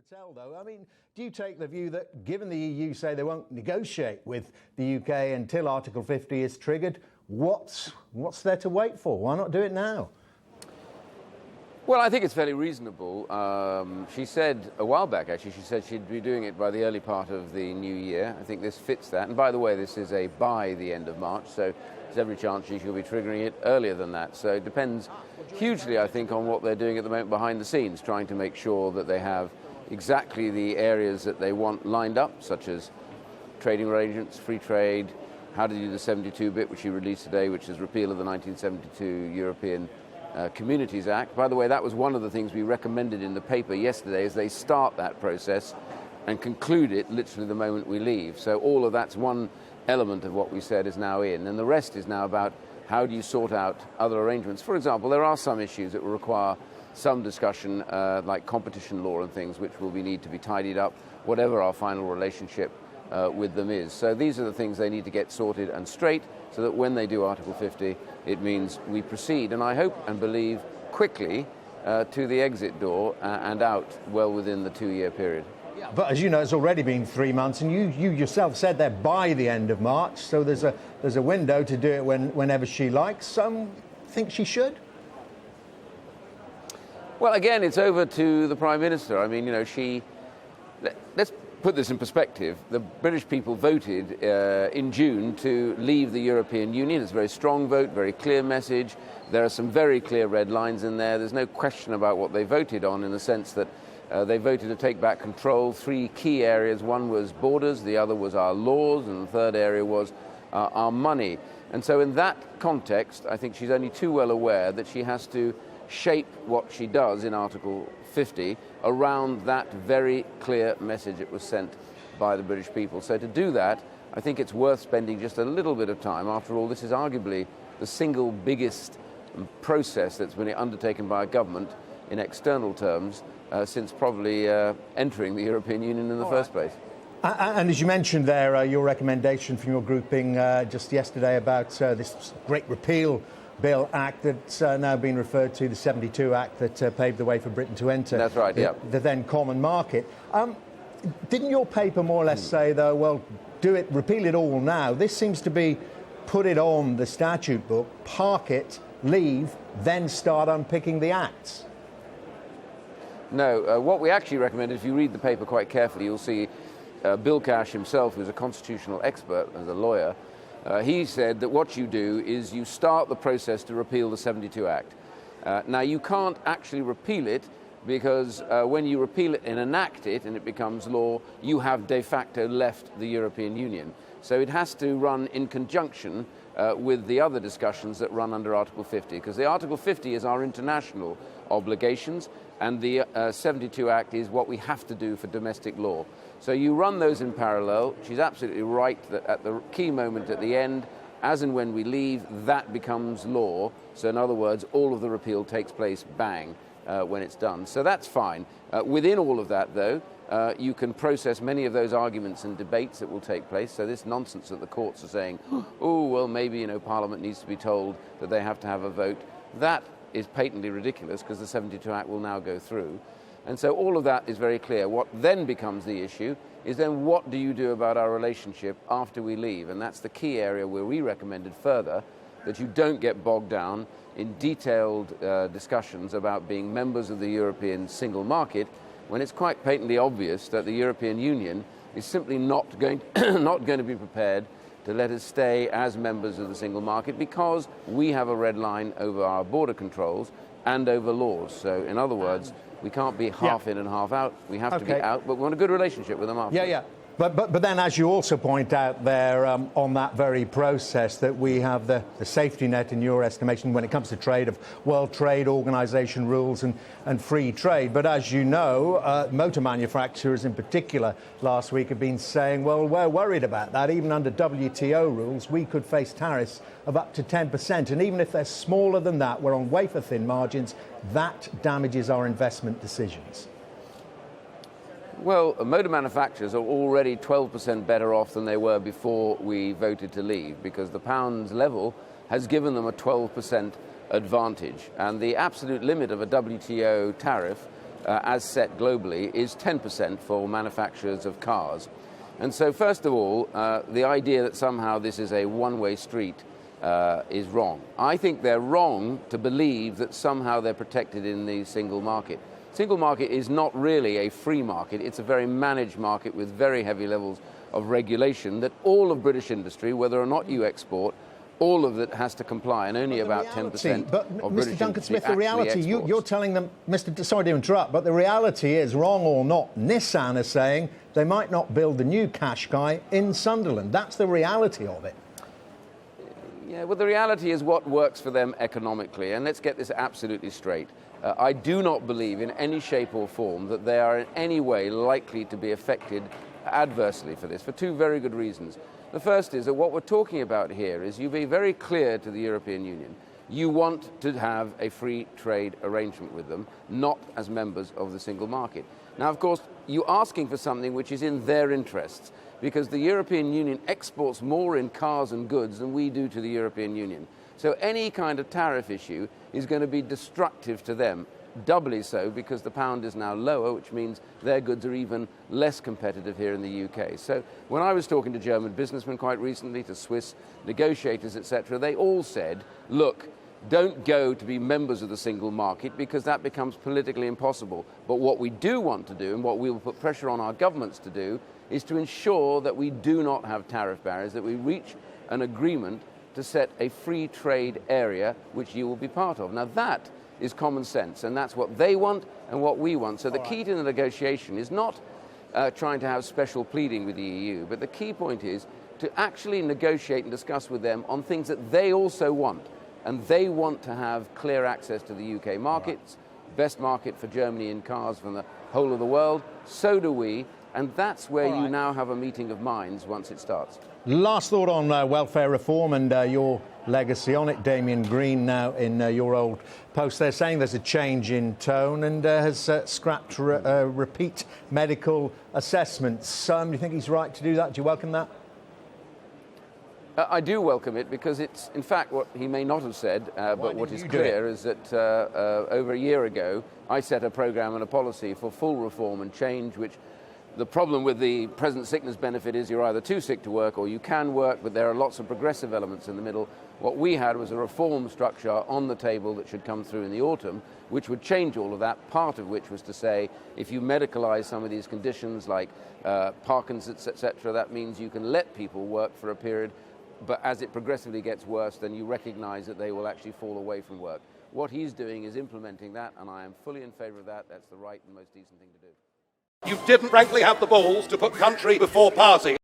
Patel, though, I mean, do you take the view that, given the EU say they won't negotiate with the UK until Article 50 is triggered, what's there to wait for? Why not do it now? Well, I think it's fairly reasonable. She said a while back, actually, she said she'd be doing it by the early part of the new year. I think this fits that. And by the way, this is a by the end of March, so there's every chance she will be triggering it earlier than that. So it depends hugely, I think, on what they're doing at the moment behind the scenes, trying to make sure that they have exactly the areas that they want lined up, such as trading arrangements, free trade, how to do the 72 bit, which he released today, which is repeal of the 1972 European Communities Act. By the way, that was one of the things we recommended in the paper yesterday, is they start that process and conclude it literally the moment we leave. So all of that's one element of what we said is now in, and the rest is now about how do you sort out other arrangements. For example, there are some issues that will require some discussion, like competition law and things, which will need to be tidied up, whatever our final relationship with them is. So these are the things they need to get sorted and straight, so that when they do Article 50, it means we proceed, and I hope and believe quickly, to the exit door and out well within the 2-year period. But as you know, it's already been 3 months, and you yourself said that by the end of March, so there's a window to do it whenever she likes. Some think she should? Well, again, it's over to the Prime Minister. I mean, you know, let's put this in perspective. The British people voted in June to leave the European Union. It's a very strong vote, very clear message. There are some very clear red lines in there. There's no question about what they voted on, in the sense that they voted to take back control. 3 key areas. One was borders, the other was our laws, and the third area was our money. And so in that context, I think she's only too well aware that she has to shape what she does in Article 50 around that very clear message that was sent by the British people. So to do that, I think it's worth spending just a little bit of time. After all, this is arguably the single biggest process that's been undertaken by a government in external terms since probably entering the European Union in the first place. And as you mentioned there, your recommendation from your grouping just yesterday about this great repeal Bill Act that's now been referred to, the 72 Act that paved the way for Britain to enter That's right, the then common market. Didn't your paper more or less say, though, well, do it, repeal it all now? This seems to be put it on the statute book, park it, leave, then start unpicking the acts. No, what we actually recommended, if you read the paper quite carefully, you'll see Bill Cash himself, who's a constitutional expert as a lawyer, he said that what you do is you start the process to repeal the 72 Act. Now, you can't actually repeal it, because when you repeal it and enact it and it becomes law, you have de facto left the European Union. So it has to run in conjunction with the other discussions that run under Article 50, because the Article 50 is our international obligations, and the 72 Act is what we have to do for domestic law. So you run those in parallel. She's absolutely right that at the key moment at the end, as and when we leave, that becomes law. So in other words, all of the repeal takes place bang when it's done. So that's fine. Within all of that, though, you can process many of those arguments and debates that will take place. So this nonsense that the courts are saying, oh, well, maybe, you know, Parliament needs to be told that they have to have a vote, that is patently ridiculous, because the 72 Act will now go through. And so all of that is very clear. What then becomes the issue is then what do you do about our relationship after we leave? And that's the key area where we recommended further that you don't get bogged down in detailed discussions about being members of the European single market, when it's quite patently obvious that the European Union is simply not going to be prepared to let us stay as members of the single market, because we have a red line over our border controls and over laws. So in other words, we can't be half in and half out. We have to be out, but we want a good relationship with them afterwards. But then, as you also point out there on that very process, that we have the safety net, in your estimation, when it comes to trade, of World Trade Organization rules and free trade. But as you know, motor manufacturers in particular last week have been saying, well, we're worried about that. Even under WTO rules, we could face tariffs of up to 10%. And even if they're smaller than that, we're on wafer-thin margins, that damages our investment decisions. Well, motor manufacturers are already 12% better off than they were before we voted to leave, because the pound's level has given them a 12% advantage. And the absolute limit of a WTO tariff as set globally, is 10% for manufacturers of cars. And so, first of all, the idea that somehow this is a one-way street is wrong. I think they're wrong to believe that somehow they're protected in the single market. Single market is not really a free market. It's a very managed market with very heavy levels of regulation that all of British industry, whether or not you export, all of it has to comply, and only about 10% but of Mr. British Duncan Smith, the industry reality, actually exports. you're telling them, sorry to interrupt, but the reality is, wrong or not, Nissan is saying they might not build the new Qashqai in Sunderland. That's the reality of it. Yeah, well, the reality is what works for them economically, and let's get this absolutely straight. I do not believe in any shape or form that they are in any way likely to be affected adversely for this, for two very good reasons. The first is that what we're talking about here is you be very clear to the European Union. You want to have a free trade arrangement with them, not as members of the single market. Now, of course, you're asking for something which is in their interests, because the European Union exports more in cars and goods than we do to the European Union. So any kind of tariff issue is going to be destructive to them. Doubly so because the pound is now lower, which means their goods are even less competitive here in the UK. So when I was talking to German businessmen quite recently, to Swiss negotiators, etc., they all said, look, don't go to be members of the single market because that becomes politically impossible. But what we do want to do, and what we will put pressure on our governments to do, is to ensure that we do not have tariff barriers, that we reach an agreement to set a free trade area which you will be part of. Now that is common sense, and that's what they want and what we want. So the key to the negotiation is not trying to have special pleading with the EU, but the key point is to actually negotiate and discuss with them on things that they also want. And they want to have clear access to the UK markets, best market for Germany in cars from the whole of the world. So do we, and that's where you now have a meeting of minds once it starts. Last thought on welfare reform and your legacy on it. Damien Green now in your old post. They're saying there's a change in tone and has scrapped repeat medical assessments. Do you think he's right to do that? Do you welcome that? I do welcome it because it's, in fact, what he may not have said, but what is clear is that over a year ago, I set a programme and a policy for full reform and change, which the problem with the present sickness benefit is you're either too sick to work or you can work, but there are lots of progressive elements in the middle. What we had was a reform structure on the table that should come through in the autumn, which would change all of that, part of which was to say if you medicalise some of these conditions like Parkinson's, etc., that means you can let people work for a period, but as it progressively gets worse, then you recognise that they will actually fall away from work. What he's doing is implementing that, and I am fully in favour of that. That's the right and most decent thing to do. You didn't frankly have the balls to put country before party.